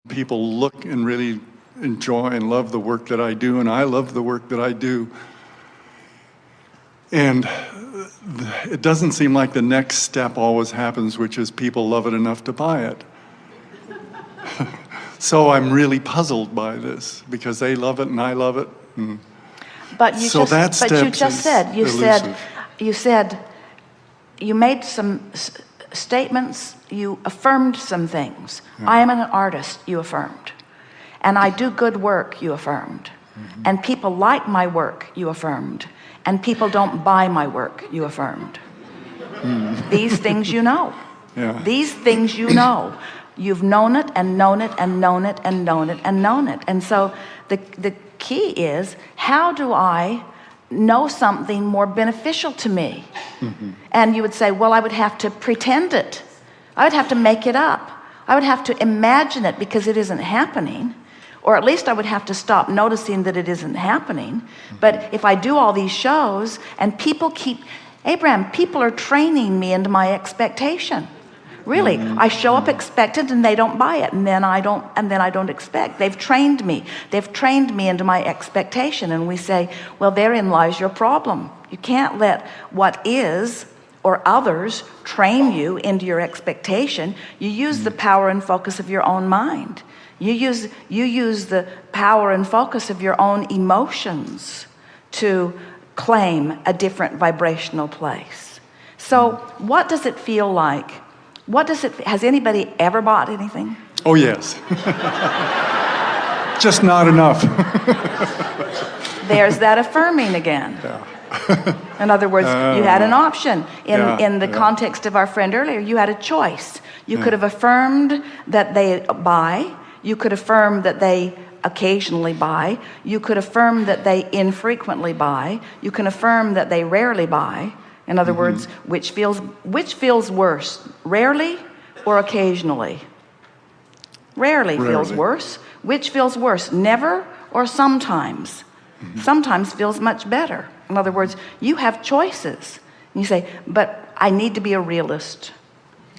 People look and really enjoy and love the work that I do, and I love the work that I do. And it doesn't seem like the next step always happens, which is people love it enough to buy it. So I'm really puzzled by this, because they love it and I love it. But you so you said, you made some statements, you affirmed some things. Yeah. I am an artist, you affirmed. And I do good work, you affirmed. And people like my work, you affirmed. And people don't buy my work, you affirmed. These things you know. Yeah. These things you know. You've known it and known it and known it and known it and known it. And so the key is, how do I know something more beneficial to me? And you would say, well, I would have to pretend it. I would have to make it up. I would have to imagine it because it isn't happening. Or at least I would have to stop noticing that it isn't happening. But if I do all these shows and people keep, Abraham, people are training me into my expectation. Really, I show up expectant and they don't buy it, and then I don't expect. They've trained me. They've trained me into my expectation. And we say, well, therein lies your problem. You can't let what is or others train you into your expectation. You use the power and focus of your own mind. You use the power and focus of your own emotions to claim a different vibrational place. So what does it feel like? Has anybody ever bought anything? Oh, yes. Just not enough. There's that affirming again. Yeah. In other words, you had an option. In the context of our friend earlier, you had a choice. You could have affirmed that they buy. You could affirm that they occasionally buy. You could affirm that they infrequently buy. You can affirm that they rarely buy. In other words, which feels worse, rarely or occasionally? Rarely feels worse. Which feels worse, never or sometimes? Sometimes feels much better. In other words, you have choices. And you say, but I need to be a realist.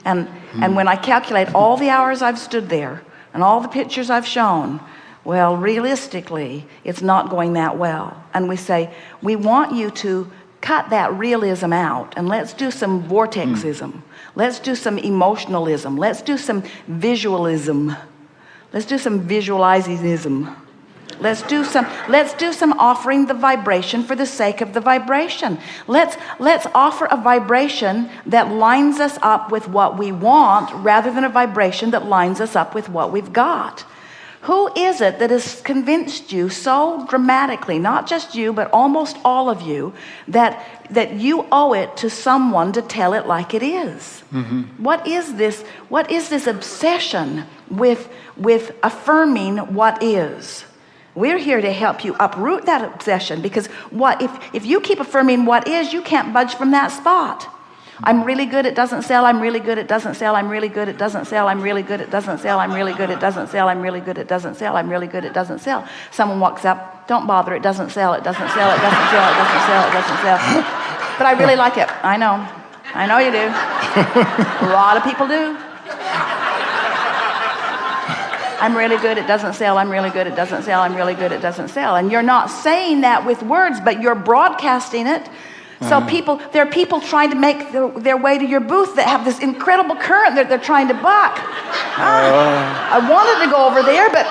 And when I calculate all the hours I've stood there and all the pictures I've shown, well, realistically, it's not going that well. And we say, we want you to cut that realism out, and let's do some vortexism. Let's do some emotionalism. Let's do some visualism. Let's do some visualizing-ism. Let's do some offering the vibration for the sake of the vibration. Let's offer a vibration that lines us up with what we want, rather than a vibration that lines us up with what we've got. Who is it that has convinced you so dramatically, not just you, but almost all of you, that you owe it to someone to tell it like it is? What is this obsession with affirming what is? We're here to help you uproot that obsession, because if you keep affirming what is, you can't budge from that spot. I'm really good, it doesn't sell. I'm really good, it doesn't sell. I'm really good, it doesn't sell. I'm really good, it doesn't sell. I'm really good, it doesn't sell. I'm really good, it doesn't sell. I'm really good, it doesn't sell. Someone walks up, don't bother, it doesn't sell. It doesn't sell. It doesn't sell. It doesn't sell. It doesn't sell. But I really like it. I know you do. A lot of people do. I'm really good, it doesn't sell. I'm really good, it doesn't sell. I'm really good, it doesn't sell. And you're not saying that with words, but you're broadcasting it. So there are people trying to make their way to your booth that have this incredible current that they're trying to buck. I wanted to go over there, but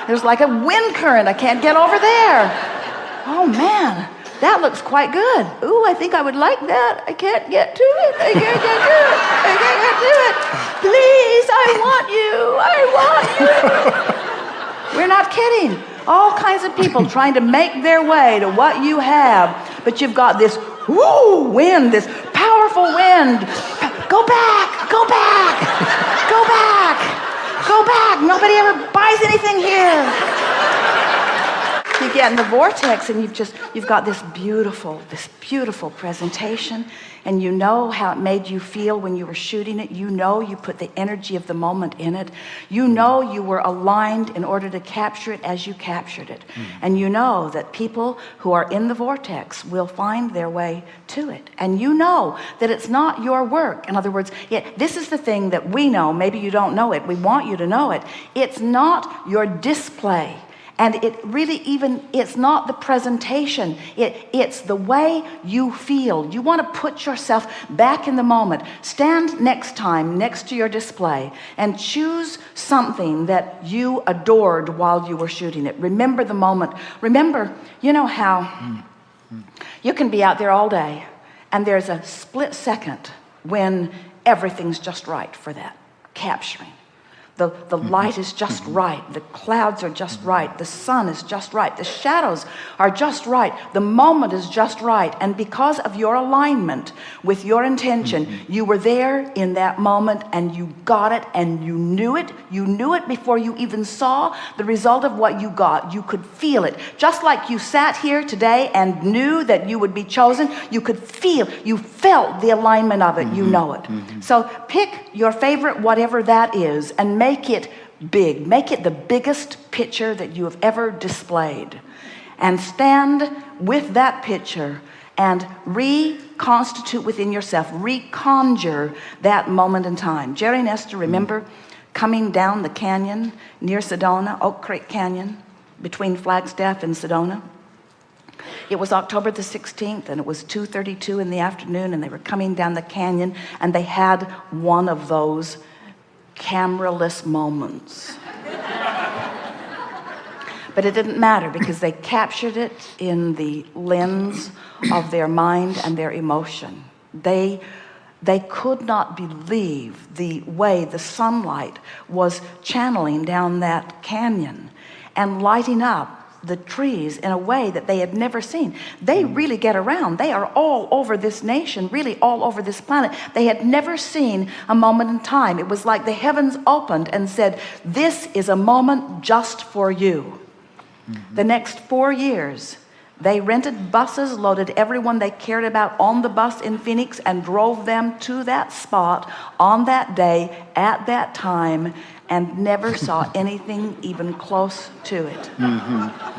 there's like a wind current. I can't get over there. Oh man, that looks quite good. Ooh, I think I would like that. I can't get to it. I can't get to it. I can't get to it. Please, I want you. I want you. We're not kidding. All kinds of people trying to make their way to what you have, but you've got this wind, this powerful wind. Go back, go back, go back, go back. Nobody ever buys anything here. You get in the vortex and you've got this beautiful presentation, and you know how it made you feel when you were shooting it. You know you put the energy of the moment in it. You know you were aligned in order to capture it as you captured it. And you know that people who are in the vortex will find their way to it. And you know that it's not your work. In other words, this is the thing that we know. Maybe you don't know it. We want you to know it. It's not your display. And it's not the presentation. It's the way you feel. You want to put yourself back in the moment. Stand next time next to your display and choose something that you adored while you were shooting it. Remember the moment. Remember, you know how you can be out there all day and there's a split second when everything's just right for that capturing. The light is just right. The clouds are just right. The sun is just right. The shadows are just right. The moment is just right. And because of your alignment with your intention, you were there in that moment and you got it and you knew it. You knew it before you even saw the result of what you got. You could feel it. Just like you sat here today and knew that you would be chosen, you felt the alignment of it. You know it. So pick your favorite, whatever that is, and make it big. Make it the biggest picture that you have ever displayed. And stand with that picture and reconstitute within yourself, reconjure that moment in time. Jerry and Esther, remember coming down the canyon near Sedona, Oak Creek Canyon, between Flagstaff and Sedona? It was October the 16th, and it was 2:32 in the afternoon, and they were coming down the canyon, and they had one of those camera-less moments. But it didn't matter because they captured it in the lens of their mind and their emotion. They could not believe the way the sunlight was channeling down that canyon and lighting up the trees in a way that they had never seen. They really get around. They are all over this nation, really all over this planet. They had never seen a moment in time. It was like the heavens opened and said, this is a moment just for you. The next 4 years, they rented buses, loaded everyone they cared about on the bus in Phoenix, and drove them to that spot on that day at that time, and never saw anything even close to it.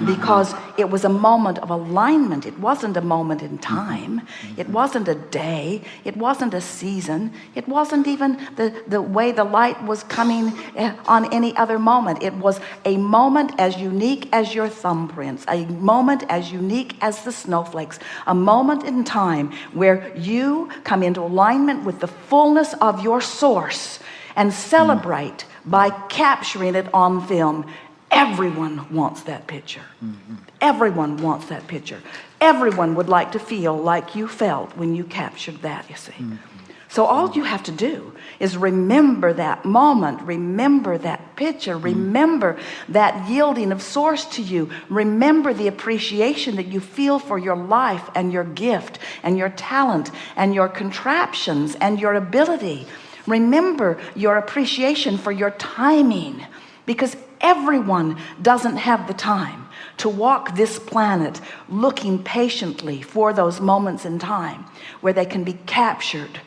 Because it was a moment of alignment. It wasn't a moment in time. It wasn't a day. It wasn't a season. It wasn't even the way the light was coming on any other moment. It was a moment as unique as your thumbprints, a moment as unique as the snowflakes, a moment in time where you come into alignment with the fullness of your source and celebrate by capturing it on film. Everyone wants that picture. Everyone wants that picture. Everyone would like to feel like you felt when you captured that, you see. So all you have to do is remember that moment, remember that picture, remember that yielding of source to you, remember the appreciation that you feel for your life and your gift and your talent and your contraptions and your ability. Remember your appreciation for your timing, because everyone doesn't have the time to walk this planet looking patiently for those moments in time where they can be captured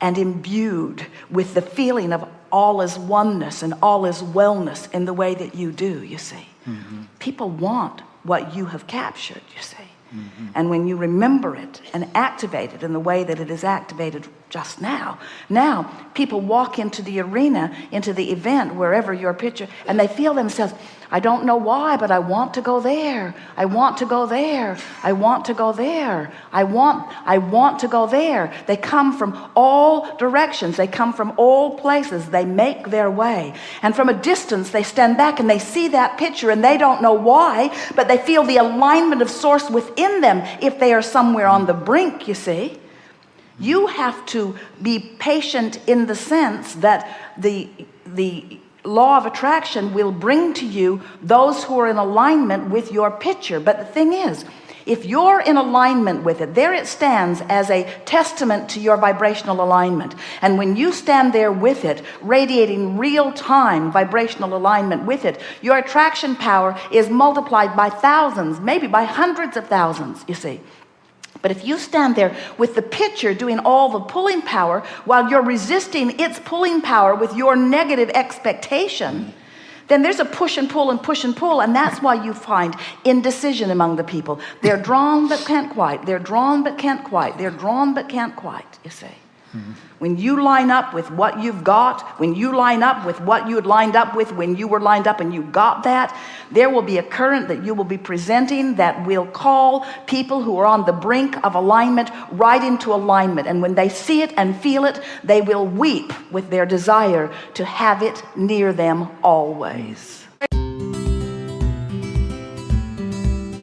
and imbued with the feeling of all is oneness and all is wellness in the way that you do, you see. People want what you have captured, you see. And when you remember it and activate it in the way that it is activated just now people walk into the arena, into the event, wherever your picture, and they feel themselves, I don't know why, but I want to go there. I want to go there. I want to go there. I want to go there. They come from all directions. They come from all places. They make their way. And from a distance, they stand back and they see that picture, and they don't know why, but they feel the alignment of source within them if they are somewhere on the brink, you see. You have to be patient in the sense that the law of attraction will bring to you those who are in alignment with your picture. But the thing is, If you're in alignment with it, there it stands as a testament to your vibrational alignment. And when you stand there with it, radiating real-time vibrational alignment with it, your attraction power is multiplied by thousands, maybe by hundreds of thousands, you see. But if you stand there with the pitcher doing all the pulling power while you're resisting its pulling power with your negative expectation, then there's a push and pull and push and pull, and that's why you find indecision among the people. They're drawn but can't quite. They're drawn but can't quite. They're drawn but can't quite, you see. When you line up with what you've got, when you line up with what you had lined up with when you were lined up and you got that, there will be a current that you will be presenting that will call people who are on the brink of alignment right into alignment. And when they see it and feel it, they will weep with their desire to have it near them always.